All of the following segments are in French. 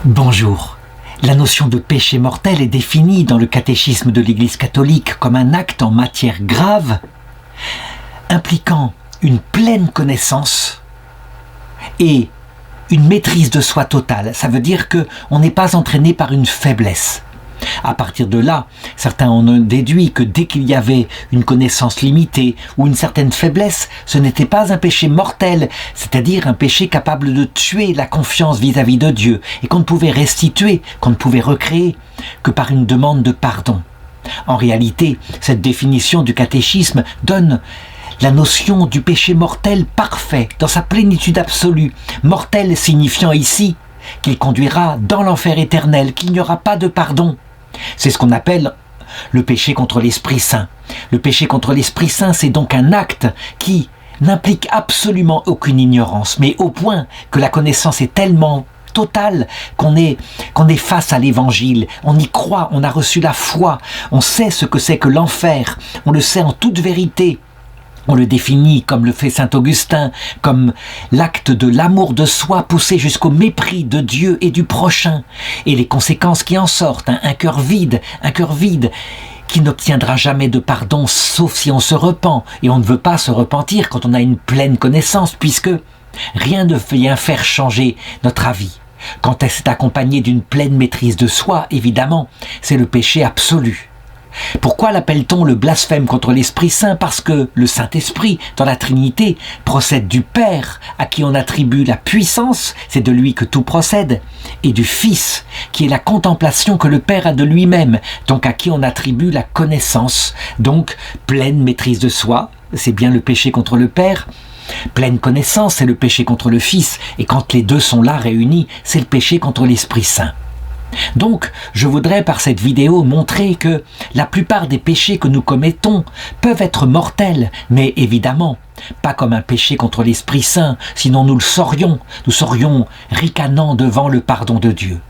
Bonjour. La notion de péché mortel est définie dans le catéchisme de l'Église catholique comme un acte en matière grave, impliquant une pleine connaissance et une maîtrise de soi totale. Ça veut dire qu'on n'est pas entraîné par une faiblesse. À partir de là, certains en ont déduit que dès qu'il y avait une connaissance limitée ou une certaine faiblesse, ce n'était pas un péché mortel, c'est-à-dire un péché capable de tuer la confiance vis-à-vis de Dieu et qu'on ne pouvait restituer, qu'on ne pouvait recréer que par une demande de pardon. En réalité, cette définition du catéchisme donne la notion du péché mortel parfait, dans sa plénitude absolue, mortel signifiant ici qu'il conduira dans l'enfer éternel, qu'il n'y aura pas de pardon. C'est ce qu'on appelle le péché contre l'Esprit Saint. Le péché contre l'Esprit Saint, c'est donc un acte qui n'implique absolument aucune ignorance, mais au point que la connaissance est tellement totale qu'on est face à l'Évangile, on y croit, on a reçu la foi, on sait ce que c'est que l'enfer, on le sait en toute vérité. On le définit, comme le fait saint Augustin, comme l'acte de l'amour de soi poussé jusqu'au mépris de Dieu et du prochain, et les conséquences qui en sortent, un cœur vide qui n'obtiendra jamais de pardon sauf si on se repent, et on ne veut pas se repentir quand on a une pleine connaissance, puisque rien ne vient faire changer notre avis. Quand c'est accompagné d'une pleine maîtrise de soi, évidemment, c'est le péché absolu. Pourquoi l'appelle-t-on le blasphème contre l'Esprit Saint? Parce que le Saint-Esprit, dans la Trinité, procède du Père, à qui on attribue la puissance, c'est de lui que tout procède, et du Fils, qui est la contemplation que le Père a de lui-même, donc à qui on attribue la connaissance, donc pleine maîtrise de soi, c'est bien le péché contre le Père. Pleine connaissance, c'est le péché contre le Fils, et quand les deux sont là réunis, c'est le péché contre l'Esprit Saint. Donc, je voudrais par cette vidéo montrer que la plupart des péchés que nous commettons peuvent être mortels, mais évidemment, pas comme un péché contre l'Esprit Saint, sinon nous serions ricanant devant le pardon de Dieu.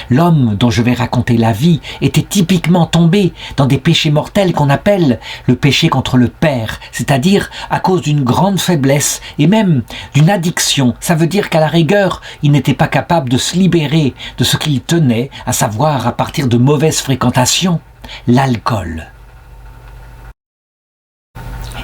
L'homme dont je vais raconter la vie était typiquement tombé dans des péchés mortels qu'on appelle le péché contre le Père, c'est-à-dire à cause d'une grande faiblesse et même d'une addiction. Ça veut dire qu'à la rigueur, il n'était pas capable de se libérer de ce qu'il tenait, à savoir à partir de mauvaises fréquentations, l'alcool.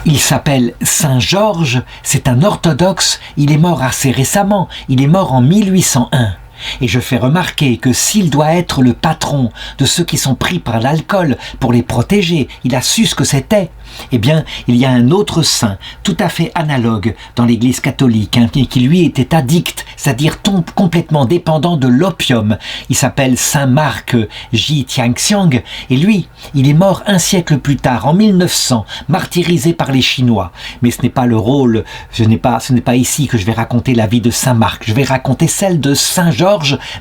Il s'appelle Saint Georges, c'est un orthodoxe, il est mort assez récemment, il est mort en 1801. Et je fais remarquer que s'il doit être le patron de ceux qui sont pris par l'alcool pour les protéger, il a su ce que c'était, eh bien, il y a un autre saint, tout à fait analogue dans l'Église catholique, qui lui était addict, c'est-à-dire complètement dépendant de l'opium. Il s'appelle Saint Marc Ji Tianxiang, et lui, il est mort un siècle plus tard, en 1900, martyrisé par les Chinois. Mais ce n'est pas le rôle, ce n'est pas ici que je vais raconter la vie de Saint Marc, je vais raconter celle de Saint Georges,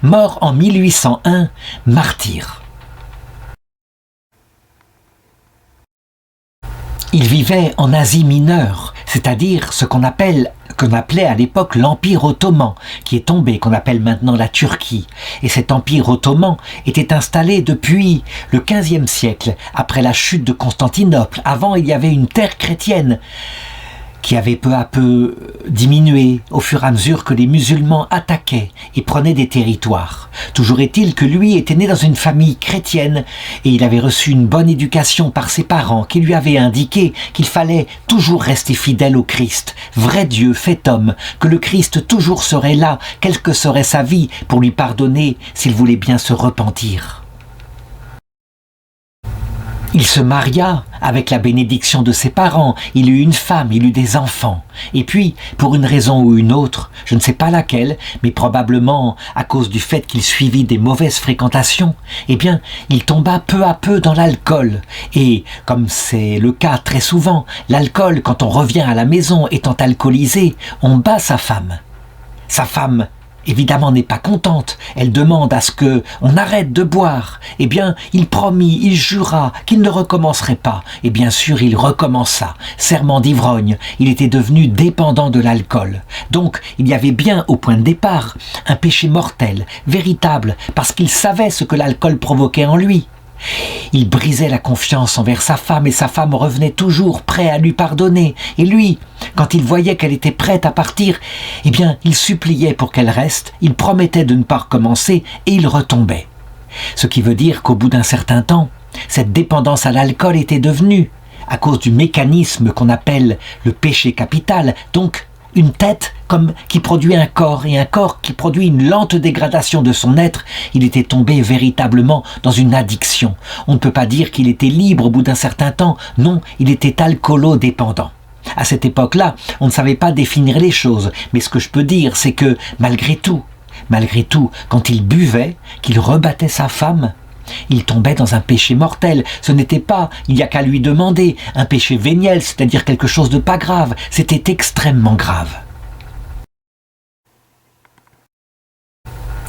mort en 1801, martyr. Il vivait en Asie mineure, c'est-à-dire ce qu'on appelait à l'époque l'Empire ottoman, qui est tombé, qu'on appelle maintenant la Turquie. Et cet Empire ottoman était installé depuis le XVe siècle, après la chute de Constantinople. Avant, il y avait une terre chrétienne qui avait peu à peu diminué au fur et à mesure que les musulmans attaquaient et prenaient des territoires. Toujours est-il que lui était né dans une famille chrétienne et il avait reçu une bonne éducation par ses parents qui lui avaient indiqué qu'il fallait toujours rester fidèle au Christ, vrai Dieu fait homme, que le Christ toujours serait là, quelle que serait sa vie, pour lui pardonner s'il voulait bien se repentir. Il se maria avec la bénédiction de ses parents, il eut une femme, il eut des enfants. Et puis, pour une raison ou une autre, je ne sais pas laquelle, mais probablement à cause du fait qu'il suivit des mauvaises fréquentations, eh bien, il tomba peu à peu dans l'alcool. Et, comme c'est le cas très souvent, l'alcool, quand on revient à la maison étant alcoolisé, on bat sa femme. Sa femme, évidemment, n'est pas contente. Elle demande à ce que on arrête de boire. Eh bien, il promit, il jura qu'il ne recommencerait pas. Et bien sûr, il recommença. Serment d'ivrogne. Il était devenu dépendant de l'alcool. Donc, il y avait bien, au point de départ, un péché mortel, véritable, parce qu'il savait ce que l'alcool provoquait en lui. Il brisait la confiance envers sa femme et sa femme revenait toujours prêt à lui pardonner. Et lui, quand il voyait qu'elle était prête à partir, eh bien, il suppliait pour qu'elle reste, il promettait de ne pas recommencer et il retombait. Ce qui veut dire qu'au bout d'un certain temps, cette dépendance à l'alcool était devenue, à cause du mécanisme qu'on appelle le péché capital, donc une tête comme qui produit un corps et un corps qui produit une lente dégradation de son être, il était tombé véritablement dans une addiction. On ne peut pas dire qu'il était libre au bout d'un certain temps, non, il était alcoolo-dépendant. À cette époque-là, on ne savait pas définir les choses, mais ce que je peux dire, c'est que malgré tout, quand il buvait, qu'il rebattait sa femme, il tombait dans un péché mortel. Ce n'était pas, il n'y a qu'à lui demander, un péché véniel, c'est-à-dire quelque chose de pas grave. C'était extrêmement grave.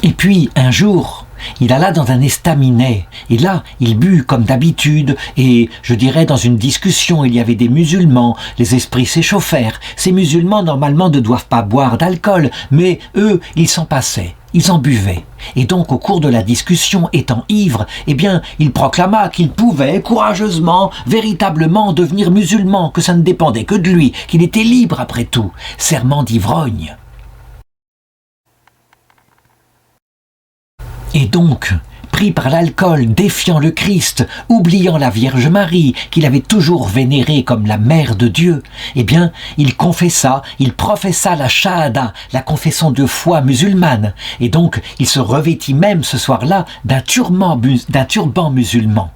Et puis, un jour, il alla dans un estaminet, et là, il but comme d'habitude, et je dirais dans une discussion, il y avait des musulmans, les esprits s'échauffèrent. Ces musulmans, normalement, ne doivent pas boire d'alcool, mais eux, ils s'en passaient. Ils en buvaient. Et donc, au cours de la discussion, étant ivre, eh bien, il proclama qu'il pouvait courageusement, véritablement devenir musulman, que ça ne dépendait que de lui, qu'il était libre après tout. Serment d'ivrogne. Et donc, pris par l'alcool, défiant le Christ, oubliant la Vierge Marie, qu'il avait toujours vénérée comme la Mère de Dieu, eh bien, il professa la shahada, la confession de foi musulmane, et donc il se revêtit même ce soir-là d'un turban musulman.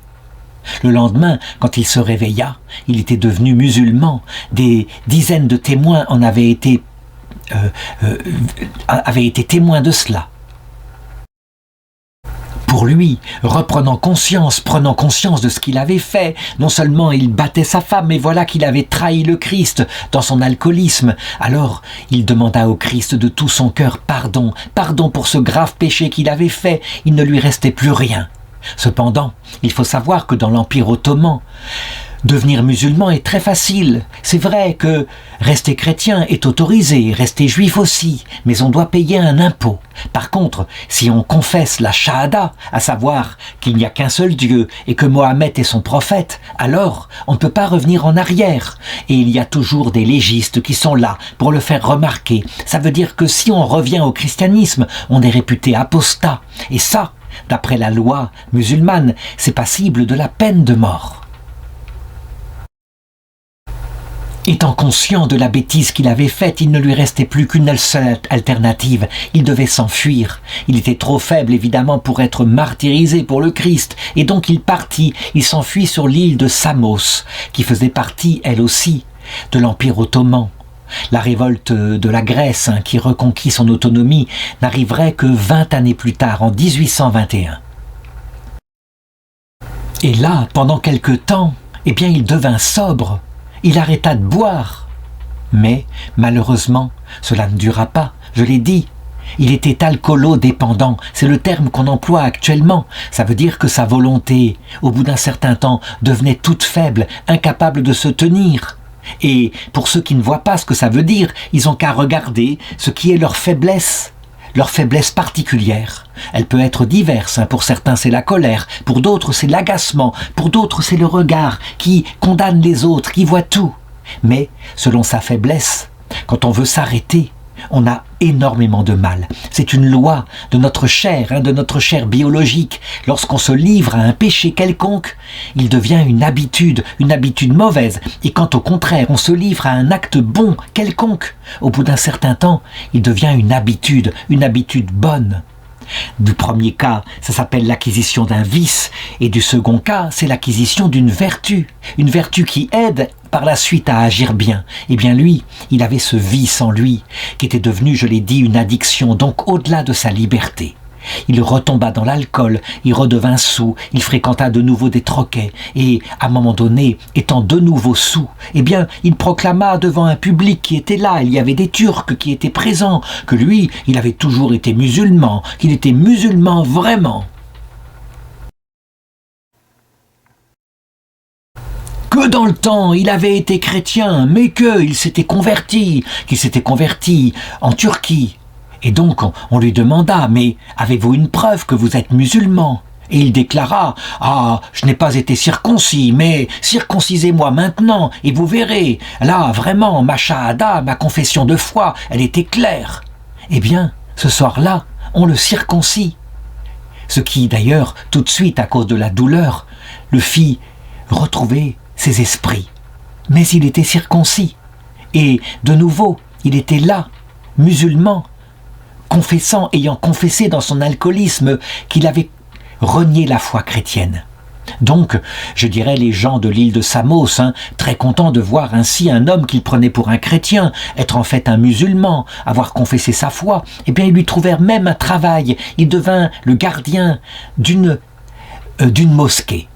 Le lendemain, quand il se réveilla, il était devenu musulman. Des dizaines de témoins en avaient été témoins de cela. Pour lui, prenant conscience de ce qu'il avait fait, non seulement il battait sa femme, mais voilà qu'il avait trahi le Christ dans son alcoolisme. Alors, il demanda au Christ de tout son cœur pardon pour ce grave péché qu'il avait fait. Il ne lui restait plus rien. Cependant, il faut savoir que dans l'Empire ottoman, devenir musulman est très facile. C'est vrai que rester chrétien est autorisé, rester juif aussi, mais on doit payer un impôt. Par contre, si on confesse la shahada, à savoir qu'il n'y a qu'un seul Dieu et que Mohammed est son prophète, alors on ne peut pas revenir en arrière. Et il y a toujours des légistes qui sont là pour le faire remarquer. Ça veut dire que si on revient au christianisme, on est réputé apostat. Et ça, d'après la loi musulmane, c'est passible de la peine de mort. Étant conscient de la bêtise qu'il avait faite, il ne lui restait plus qu'une seule alternative. Il devait s'enfuir. Il était trop faible, évidemment, pour être martyrisé pour le Christ. Et donc il partit. Il s'enfuit sur l'île de Samos, qui faisait partie, elle aussi, de l'Empire ottoman. La révolte de la Grèce, qui reconquit son autonomie, n'arriverait que 20 années plus tard, en 1821. Et là, pendant quelque temps, eh bien, il devint sobre. Il arrêta de boire. Mais, malheureusement, cela ne dura pas, je l'ai dit. Il était alcoolo-dépendant, c'est le terme qu'on emploie actuellement. Ça veut dire que sa volonté, au bout d'un certain temps, devenait toute faible, incapable de se tenir. Et pour ceux qui ne voient pas ce que ça veut dire, ils ont qu'à regarder ce qui est leur faiblesse particulière. Elle peut être diverse. Pour certains, c'est la colère. Pour d'autres, c'est l'agacement. Pour d'autres, c'est le regard qui condamne les autres, qui voit tout. Mais, selon sa faiblesse, quand on veut s'arrêter, on a énormément de mal. C'est une loi de notre chair biologique. Lorsqu'on se livre à un péché quelconque, il devient une habitude mauvaise. Et quand au contraire on se livre à un acte bon quelconque, au bout d'un certain temps, il devient une habitude bonne. Du premier cas, ça s'appelle l'acquisition d'un vice, et du second cas, c'est l'acquisition d'une vertu. Une vertu qui aide par la suite à agir bien. Eh bien lui, il avait ce vice en lui, qui était devenu, je l'ai dit, une addiction, donc au-delà de sa liberté. Il retomba dans l'alcool, il redevint saoul, il fréquenta de nouveau des troquets, et, à un moment donné, étant de nouveau saoul, eh bien, il proclama devant un public qui était là, il y avait des Turcs qui étaient présents, que lui, il avait toujours été musulman, qu'il était musulman vraiment. Que dans le temps, il avait été chrétien, mais qu'il s'était converti en Turquie. Et donc, on lui demanda, mais avez-vous une preuve que vous êtes musulman ? Et il déclara « Ah, je n'ai pas été circoncis, mais circoncisez-moi maintenant, et vous verrez. Là, vraiment, ma shahada, ma confession de foi, elle était claire. » Eh bien, ce soir-là, on le circoncis. Ce qui, d'ailleurs, tout de suite, à cause de la douleur, le fit retrouver ses esprits. Mais il était circoncis. Et, de nouveau, il était là, musulman, confessant, ayant confessé dans son alcoolisme qu'il avait renié la foi chrétienne. Donc, je dirais les gens de l'île de Samos, très contents de voir ainsi un homme qu'ils prenaient pour un chrétien, être en fait un musulman, avoir confessé sa foi, eh bien ils lui trouvèrent même un travail. Il devint le gardien d'une mosquée.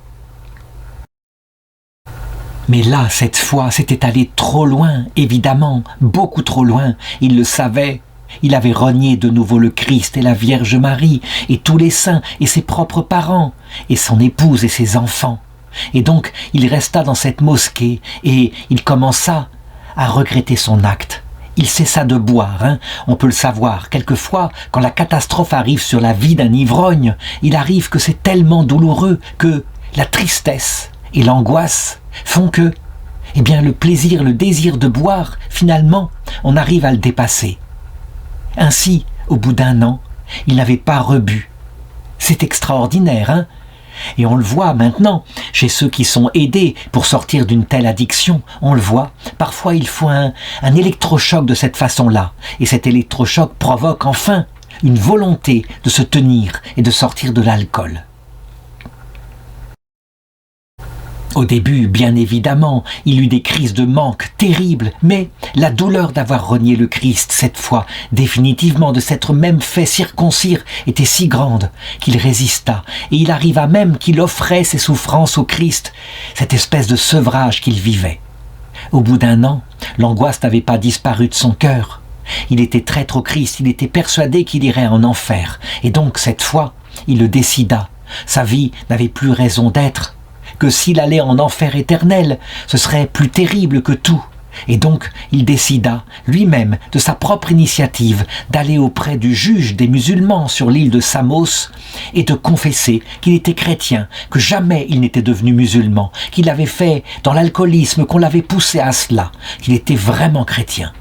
Mais là, cette fois, c'était allé trop loin, évidemment, beaucoup trop loin. Il le savait. Il avait renié de nouveau le Christ et la Vierge Marie, et tous les saints, et ses propres parents, et son épouse et ses enfants. Et donc, il resta dans cette mosquée, et il commença à regretter son acte. Il cessa de boire, on peut le savoir. Quelquefois, quand la catastrophe arrive sur la vie d'un ivrogne, il arrive que c'est tellement douloureux que la tristesse et l'angoisse font que, eh bien, le plaisir, le désir de boire, finalement, on arrive à le dépasser. Ainsi, au bout d'un an, il n'avait pas rebu. C'est extraordinaire, Et on le voit maintenant, chez ceux qui sont aidés pour sortir d'une telle addiction, on le voit, parfois il faut un électrochoc de cette façon-là. Et cet électrochoc provoque enfin une volonté de se tenir et de sortir de l'alcool. Au début, bien évidemment, il eut des crises de manque terribles, mais la douleur d'avoir renié le Christ, cette fois, définitivement de s'être même fait circoncire, était si grande qu'il résista, et il arriva même qu'il offrait ses souffrances au Christ, cette espèce de sevrage qu'il vivait. Au bout d'un an, l'angoisse n'avait pas disparu de son cœur. Il était traître au Christ, il était persuadé qu'il irait en enfer, et donc, cette fois, il le décida. Sa vie n'avait plus raison d'être, que s'il allait en enfer éternel, ce serait plus terrible que tout. Et donc, il décida, lui-même, de sa propre initiative, d'aller auprès du juge des musulmans sur l'île de Samos et de confesser qu'il était chrétien, que jamais il n'était devenu musulman, qu'il avait fait dans l'alcoolisme, qu'on l'avait poussé à cela, qu'il était vraiment chrétien.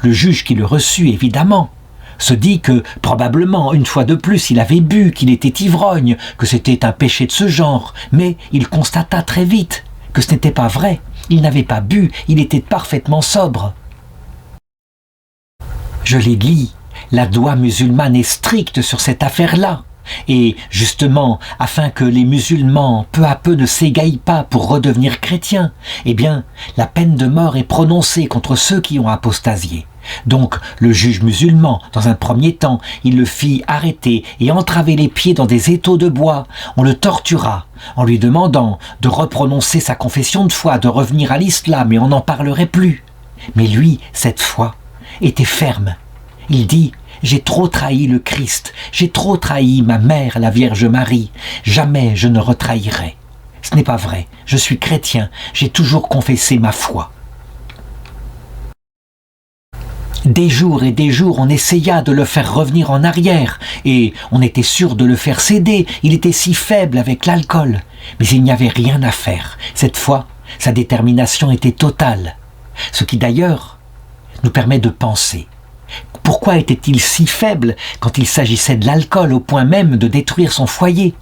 Le juge qui le reçut, évidemment, se dit que, probablement, une fois de plus, il avait bu, qu'il était ivrogne, que c'était un péché de ce genre, mais il constata très vite que ce n'était pas vrai. Il n'avait pas bu, il était parfaitement sobre. Je l'ai dit, la loi musulmane est stricte sur cette affaire-là. Et justement, afin que les musulmans peu à peu ne s'égaillent pas pour redevenir chrétiens, eh bien, la peine de mort est prononcée contre ceux qui ont apostasié. Donc, le juge musulman, dans un premier temps, il le fit arrêter et entraver les pieds dans des étaux de bois. On le tortura, en lui demandant de reprononcer sa confession de foi, de revenir à l'islam, et on n'en parlerait plus. Mais lui, cette fois, était ferme. Il dit « J'ai trop trahi le Christ, j'ai trop trahi ma mère, la Vierge Marie, jamais je ne retrahirai. Ce n'est pas vrai, je suis chrétien, j'ai toujours confessé ma foi. » Des jours et des jours, on essaya de le faire revenir en arrière, et on était sûr de le faire céder, il était si faible avec l'alcool. Mais il n'y avait rien à faire. Cette fois, sa détermination était totale. Ce qui d'ailleurs nous permet de penser. Pourquoi était-il si faible quand il s'agissait de l'alcool, au point même de détruire son foyer?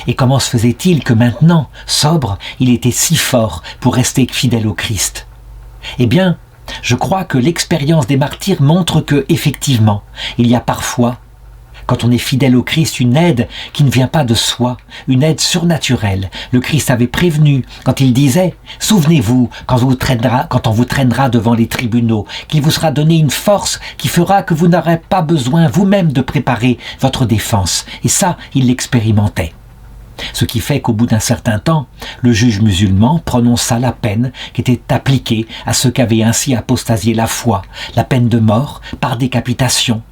Et comment se faisait-il que maintenant, sobre, il était si fort pour rester fidèle au Christ? Eh bien, je crois que l'expérience des martyrs montre que, effectivement, il y a parfois, quand on est fidèle au Christ, une aide qui ne vient pas de soi, une aide surnaturelle. Le Christ avait prévenu quand il disait « Souvenez-vous, quand on vous traînera devant les tribunaux, qu'il vous sera donné une force qui fera que vous n'aurez pas besoin vous-même de préparer votre défense. » Et ça, il l'expérimentait. Ce qui fait qu'au bout d'un certain temps, le juge musulman prononça la peine qui était appliquée à ceux qui avaient ainsi apostasié la foi, la peine de mort par décapitation.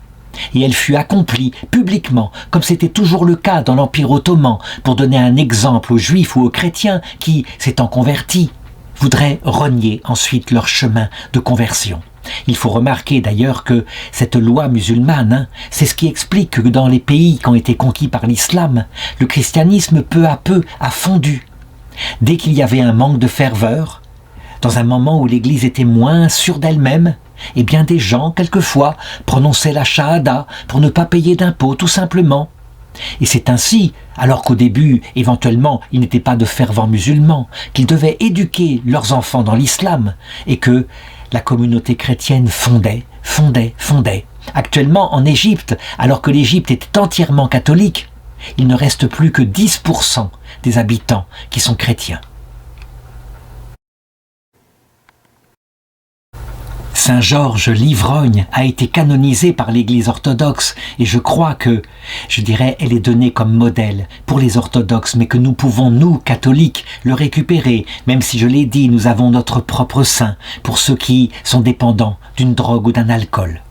Et elle fut accomplie publiquement, comme c'était toujours le cas dans l'Empire ottoman, pour donner un exemple aux juifs ou aux chrétiens qui, s'étant convertis, voudraient renier ensuite leur chemin de conversion. Il faut remarquer d'ailleurs que cette loi musulmane, c'est ce qui explique que dans les pays qui ont été conquis par l'islam, le christianisme peu à peu a fondu. Dès qu'il y avait un manque de ferveur, dans un moment où l'Église était moins sûre d'elle-même, eh bien des gens, quelquefois, prononçaient la shahada pour ne pas payer d'impôts, tout simplement. Et c'est ainsi, alors qu'au début, éventuellement, ils n'étaient pas de fervents musulmans, qu'ils devaient éduquer leurs enfants dans l'islam, et que la communauté chrétienne fondait. Actuellement, en Égypte, alors que l'Égypte était entièrement catholique, il ne reste plus que 10% des habitants qui sont chrétiens. Saint Georges l'ivrogne a été canonisé par l'Église orthodoxe et je crois que, elle est donnée comme modèle pour les orthodoxes, mais que nous pouvons, nous, catholiques, le récupérer, même si je l'ai dit, nous avons notre propre saint pour ceux qui sont dépendants d'une drogue ou d'un alcool.